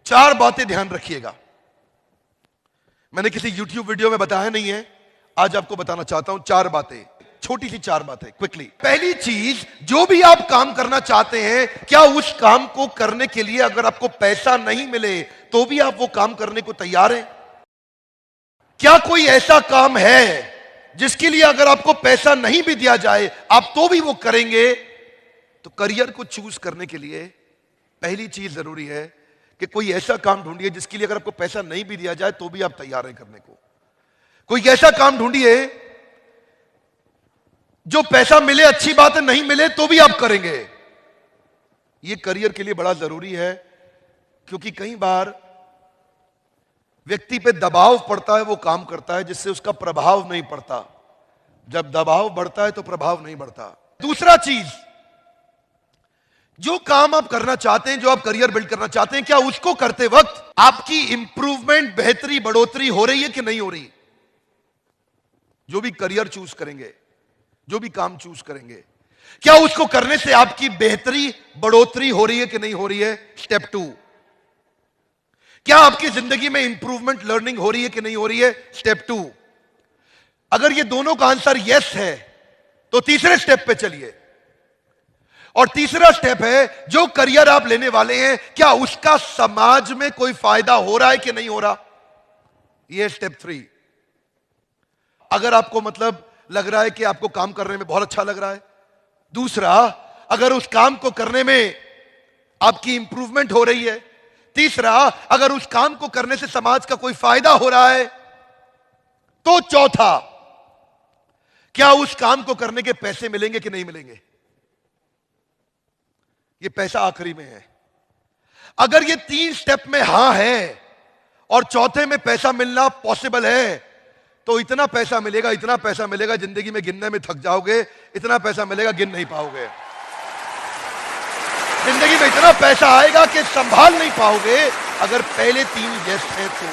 चार बातें ध्यान रखिएगा। मैंने किसी YouTube वीडियो में बताया नहीं है, आज आपको बताना चाहता हूं चार बातें, छोटी सी चार बातें क्विकली। पहली चीज, जो भी आप काम करना चाहते हैं, क्या उस काम को करने के लिए अगर आपको पैसा नहीं मिले तो भी आप वो काम करने को तैयार हैं? क्या कोई ऐसा काम है जिसके लिए अगर आपको पैसा नहीं भी दिया जाए आप तो भी वो करेंगे? तो करियर को चूज करने के लिए पहली चीज जरूरी है कि कोई ऐसा काम ढूंढिए जिसके लिए अगर आपको पैसा नहीं भी दिया जाए तो भी आप तैयार हैं करने को। कोई ऐसा काम ढूंढिए जो पैसा मिले अच्छी बात है, नहीं मिले तो भी आप करेंगे। यह करियर के लिए बड़ा जरूरी है, क्योंकि कई बार व्यक्ति पे दबाव पड़ता है, वो काम करता है जिससे उसका प्रभाव नहीं पड़ता। जब दबाव बढ़ता है तो प्रभाव नहीं बढ़ता। दूसरा चीज, जो काम आप करना चाहते हैं, जो आप करियर बिल्ड करना चाहते हैं, क्या उसको करते वक्त आपकी इंप्रूवमेंट, बेहतरी, बढ़ोतरी हो रही है कि नहीं हो रही? जो भी करियर चूज करेंगे, जो भी काम चूज करेंगे, क्या उसको करने से आपकी बेहतरी, बढ़ोतरी हो रही है कि नहीं हो रही है? स्टेप 2, क्या आपकी जिंदगी में इंप्रूवमेंट, लर्निंग हो रही है कि नहीं हो रही है? स्टेप 2। अगर ये दोनों का आंसर यस है तो तीसरे स्टेप पे चलिए। और तीसरा स्टेप है, जो करियर आप लेने वाले हैं, क्या उसका समाज में कोई फायदा हो रहा है कि नहीं हो रहा? ये स्टेप 3। अगर आपको मतलब लग रहा है कि आपको काम करने में बहुत अच्छा लग रहा है। दूसरा, अगर उस काम को करने में आपकी इंप्रूवमेंट हो रही है। तीसरा, अगर उस काम को करने से समाज का कोई फायदा हो रहा है। तो चौथा, क्या उस काम को करने के पैसे मिलेंगे कि नहीं मिलेंगे? ये पैसा आखिरी में है। अगर ये 3 स्टेप में हां है और चौथे में पैसा मिलना पॉसिबल है, तो इतना पैसा मिलेगा, इतना पैसा मिलेगा, जिंदगी में गिनने में थक जाओगे। इतना पैसा मिलेगा, गिन नहीं पाओगे। जिंदगी में इतना पैसा आएगा कि संभाल नहीं पाओगे, अगर पहले 3 यस है तो।